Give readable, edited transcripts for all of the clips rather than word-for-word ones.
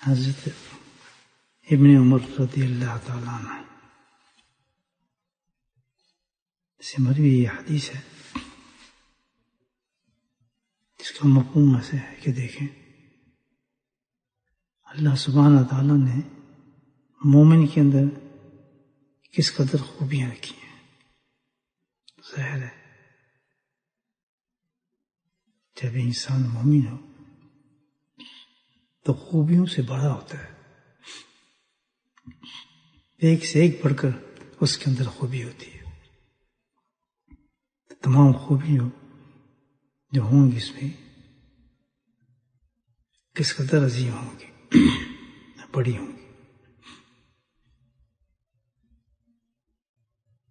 حضرت ابن عمر رضی اللہ تعالیٰ عنہ سے مروی یہ حدیث ہے جس کا مفہوم ایسے ہے کہ دیکھیں اللہ سبحانہ تعالیٰ نے مومن کے اندر کس قدر خوبیاں رکھی ہیں. ظاہر ہے جب انسان مومن ہو تو خوبیوں سے بڑا ہوتا ہے, ایک سے ایک بڑھ کر اس کے اندر خوبی ہوتی ہے. تمام خوبیوں جو ہوں گی اس میں کس قدر عظیم ہوں گی, بڑی ہوں گی.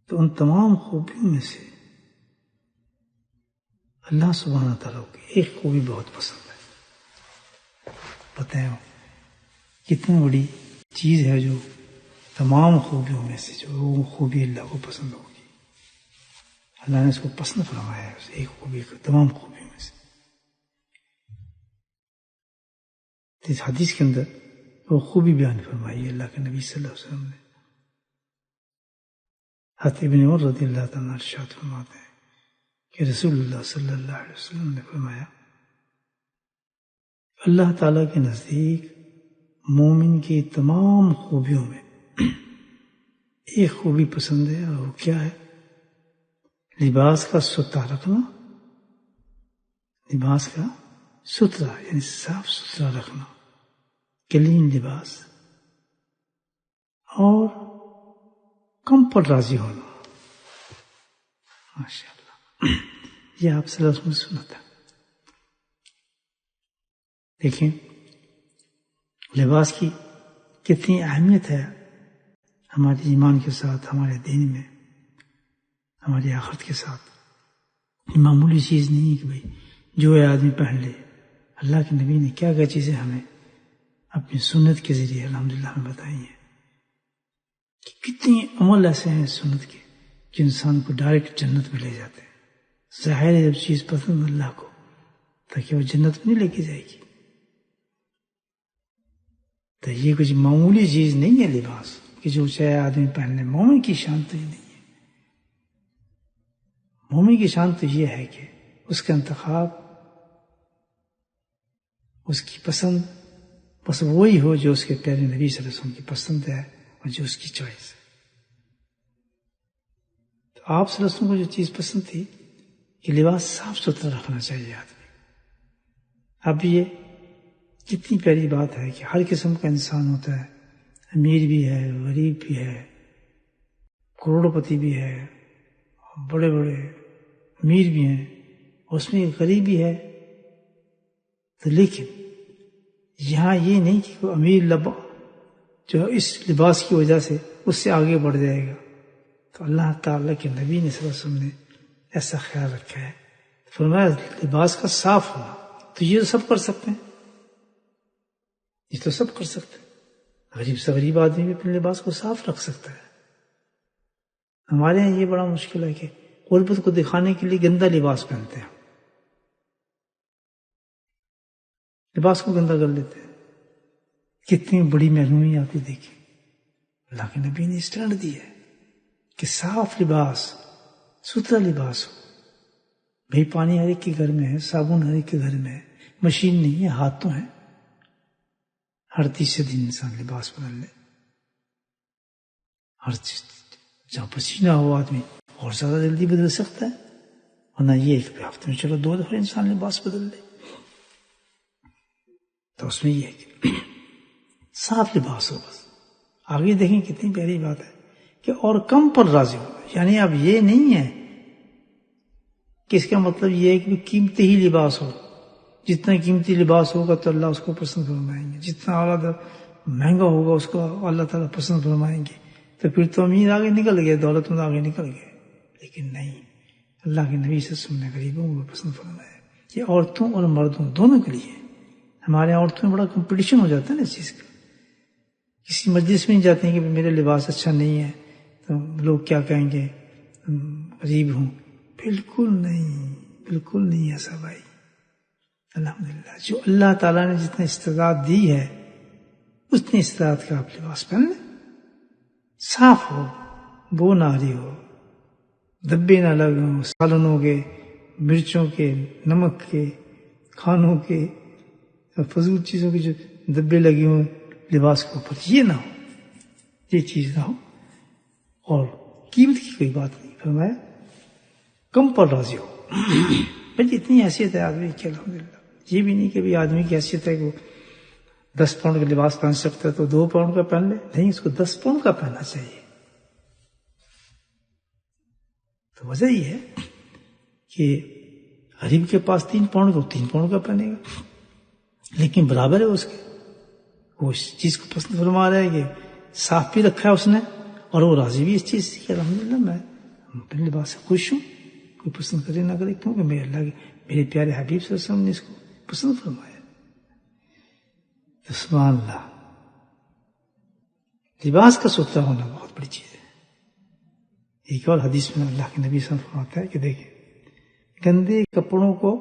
تو ان تمام خوبیوں میں سے اللہ سبحانہ تعالیٰ کی ایک خوبی بہت پسند ہے. بتائیں کتنی بڑی چیز ہے جو تمام خوبیوں میں سے جو وہ خوبی اللہ کو پسند ہوگی. اللہ نے اس کو پسند فرمایا ہے, اس ایک خوبی کو تمام خوبیوں میں سے. اس حدیث کے اندر وہ خوبی بیان فرمائی ہے اللہ کے نبی صلی اللہ علیہ وسلم نے. حضرت ابن عمر رضی اللہ تعالیٰ ارشاد فرماتے ہیں کہ رسول اللہ صلی اللہ علیہ وسلم نے فرمایا اللہ تعالیٰ کے نزدیک مومن کی تمام خوبیوں میں ایک خوبی پسند ہے, اور وہ کیا ہے؟ لباس کا ستھرا رکھنا. لباس کا ستھرا یعنی صاف ستھرا رکھنا, کلین لباس, اور کم پر راضی ہونا. ماشاء اللہ, یہ آپ صلی اللہ علیہ وسلم نے سنا تھا. دیکھیں لباس کی کتنی اہمیت ہے ہمارے ایمان کے ساتھ, ہمارے دین میں, ہماری آخرت کے ساتھ. یہ معمولی چیز نہیں ہے کہ بھئی جو ہے آدمی پہن لے. اللہ کے نبی نے کیا کیا چیزیں ہمیں اپنی سنت کے ذریعے الحمدللہ ہمیں بتائی ہیں کہ کتنی عمل ایسے ہیں سنت کے جو انسان کو ڈائریکٹ جنت میں لے جاتے ہیں. ظاہر ہے جب چیز پسند اللہ کو تاکہ وہ جنت میں نہیں لے کے جائے گی. تو یہ کچھ معمولی چیز نہیں ہے لباس کہ جو چاہے آدمی پہن لے. مومن کی شان تو یہ نہیں ہے. مومن کی شان تو یہ ہے کہ اس کا انتخاب, اس کی پسند بس وہی ہو جو اس کے پیارے نبی صلی اللہ علیہ وسلم کی پسند ہے اور جو اس کی چوائس ہے. تو آپ صلی اللہ علیہ وسلم کو جو چیز پسند تھی کہ لباس صاف ستھرا رکھنا چاہیے آدمی. اب یہ کتنی پیاری بات ہے کہ ہر قسم کا انسان ہوتا ہے, امیر بھی ہے, غریب بھی ہے, کروڑ پتی بھی ہے, بڑے بڑے امیر بھی ہیں, اس میں غریب بھی ہے. تو لیکن یہاں یہ نہیں کہ کوئی امیر جو اس لباس کی وجہ سے اس سے آگے بڑھ جائے گا. تو اللہ تعالیٰ کے نبی نے صلی اللہ علیہ وسلم نے ایسا خیال رکھا ہے, فرمایا لباس کا صاف ہونا. تو یہ سب کر سکتے ہیں, یہ تو سب کر سکتے ہیں. غریب سے غریب آدمی بھی اپنے لباس کو صاف رکھ سکتا ہے. ہمارے یہاں یہ بڑا مشکل ہے کہ غربت کو دکھانے کے لیے گندا لباس پہنتے ہیں, لباس کو گندا کر لیتے ہیں. کتنی بڑی محرومی آپ نے دیکھی. اللہ کے نبی نے اسٹینڈ دی ہے کہ صاف لباس, ستھرا لباس ہو. بھئی پانی ہر ایک کے گھر میں ہے, صابن ہر ایک کے گھر میں ہے, مشین نہیں ہے, ہاتھ تو ہے. ہر تیسرے دن انسان لباس بدل لے. ہر چیز جہاں پسینہ ہو آدمی اور زیادہ جلدی بدل سکتا ہے, ورنہ یہ ایک ہفتے میں چلو 2 دفعہ انسان لباس بدل لے. تو اس میں یہ ہے کہ صاف لباس ہو. بس آگے دیکھیں کتنی پیاری بات ہے کہ اور کم پر راضی ہو. یعنی اب یہ نہیں ہے کہ اس کا مطلب یہ ہے کہ قیمتی ہی لباس ہو. جتنا قیمتی لباس ہوگا تو اللہ اس کو پسند فرمائیں گے. جتنا اعلیٰ مہنگا ہوگا اس کو اللہ تعالیٰ پسند فرمائیں گے. تو پھر تو امیر آگے نکل گئے, دولت مند آگے نکل گئے. لیکن نہیں, اللہ کے نبی صلی اللہ علیہ وسلم نے غریبوں کو پسند فرمایا. یہ عورتوں اور مردوں دونوں کے لیے. ہمارے عورتوں میں بڑا کمپٹیشن ہو جاتا ہے نا اس چیز کا. کسی مجلس میں نہیں جاتے ہیں کہ میرا لباس اچھا نہیں ہے تو لوگ کیا کہیں گے, غریب ہوں. بالکل نہیں, بالکل نہیں ایسا بھائی. الحمدللہ جو اللہ تعالیٰ نے جتنا استعداد دی ہے اتنی استطاعت کا آپ لباس پہن لیں، صاف ہو، بو نہ آ رہی ہو، دبے نہ لگے ہوں سالنوں کے، مرچوں کے، نمک کے، کھانوں کے، فضول چیزوں کے جو دبے لگے ہوئے لباس کے اوپر، یہ نہ ہو، یہ چیز نہ ہو۔ اور قیمت کی کوئی بات نہیں، فرمایا کم پر راضی ہو۔ بھائی اتنی حیثیت ہے آدمی کی الحمدللہ، یہ بھی نہیں کہ بھی آدمی کی حیثیت ہے کہ 10 پاؤنڈ کا لباس پہن سکتا ہے تو 2 پاؤنڈ کا پہن لے، نہیں، اس کو 10 پاؤنڈ کا پہننا چاہیے۔ تو وجہ یہ ہے کہ غریب کے پاس 3 پاؤنڈ کا، 3 پاؤنڈ کا پہنے گا، لیکن برابر ہے اس کے، وہ اس چیز کو پسند فرما رہا ہے کہ صاف بھی رکھا ہے اس نے، اور وہ راضی بھی اس چیز سے کہ الحمدللہ میں اپنے لباس سے خوش ہوں، کوئی پسند کرے نہ کرے، کیونکہ میرے اللہ کے میرے پیارے حبیب صلی اللہ علیہ وسلم نے اس کو پسند فرمایا۔ تو سبحان اللہ، لباس کا ستھرا ہونا بہت بڑی چیز ہے۔ ایک اور حدیث میں اللہ کے نبی صلی اللہ علیہ وسلم فرماتا ہے کہ دیکھیں، گندے کپڑوں کو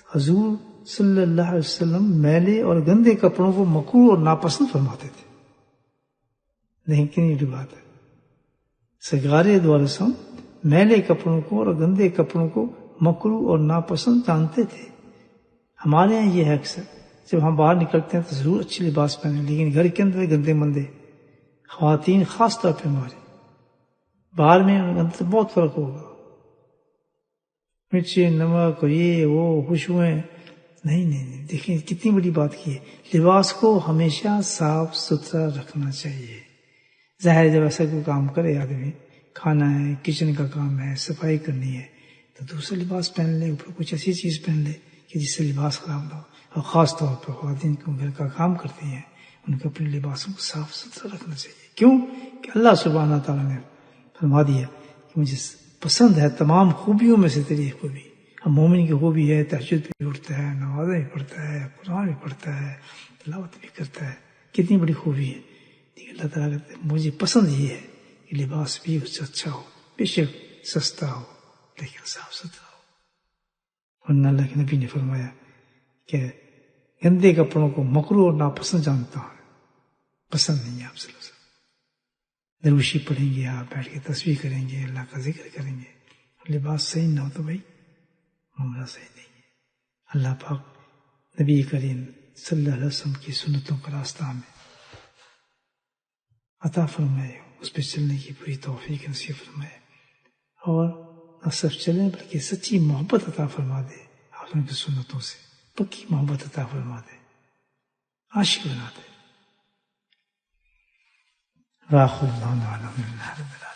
حضور صلی اللہ علیہ وسلم میلے اور گندے کپڑوں کو مکروہ اور ناپسند فرماتے تھے۔ لیکن کتنی بات ہے، سرکار دو علیہ وسلم میلے کپڑوں کو اور گندے کپڑوں کو مکروہ اور ناپسند جانتے تھے۔ ہمارے یہاں یہ ہے اکثر جب ہم باہر نکلتے ہیں تو ضرور اچھی لباس پہنے، لیکن گھر کے اندر گندے مندے، خواتین خاص طور پہ ہمارے باہر میں اندر بہت فرق ہوگا، مرچی نمک یہ وہ خوشبوئیں، نہیں نہیں نہیں، دیکھیں کتنی بڑی بات کی ہے، لباس کو ہمیشہ صاف ستھرا رکھنا چاہیے۔ ظاہر جب ایسا کوئی کام کرے آدمی، کھانا ہے، کچن کا کام ہے، صفائی کرنی ہے، تو دوسرا لباس پہن لے، اوپر کچھ ایسی چیز پہن لے کہ جس سے لباس خراب نہ ہو۔ اور خاص طور پر خواتین کو گھر کا کام کرتی ہیں، ان کو اپنے لباسوں کو صاف ستھرا رکھنا چاہیے۔ کیوں کہ اللہ سبحانہ تعالیٰ نے فرما دیا کہ مجھے پسند ہے تمام خوبیوں میں سے تیری خوبی۔ اب مومن کی خوبی ہے تہجد بھی اٹھتا ہے، نمازیں بھی پڑھتا ہے، قرآن بھی پڑھتا ہے، تلاوت بھی کرتا ہے، کتنی بڑی خوبی ہے۔ لیکن اللہ تعالیٰ کہتے ہیں مجھے پسند یہ ہے کہ لباس بھی اس سے اچھا ہو، بے شک سستا ہو لیکن صاف ستھرا ہو۔ ورنہ اللہ کے نبی نے فرمایا کہ گندے کپڑوں کو مکروہ اور ناپسند جانتا ہوں، پسند نہیں ہے آپ صلی اللہ علیہ وسلم۔ دروشی پڑھیں گے، آپ بیٹھ کے تسبیح کریں گے، اللہ کا ذکر کریں گے، لباس صحیح نہ ہو تو بھائی معاملہ صحیح نہیں ہے۔ اللہ پاک نبی کریم صلی اللہ علیہ وسلم کی سنتوں کا راستہ ہمیں عطا فرمائے، اس پہ چلنے کی پوری توفیق نصیب فرمائے، اور نہ صرف چلیں بلکہ سچی محبت عطا فرما دے، آپ ان کی سنتوں سے پکی محبت عطا فرما دے، عاشق بنا دے۔ واخر دعوانا الحمد للہ رب العالمین۔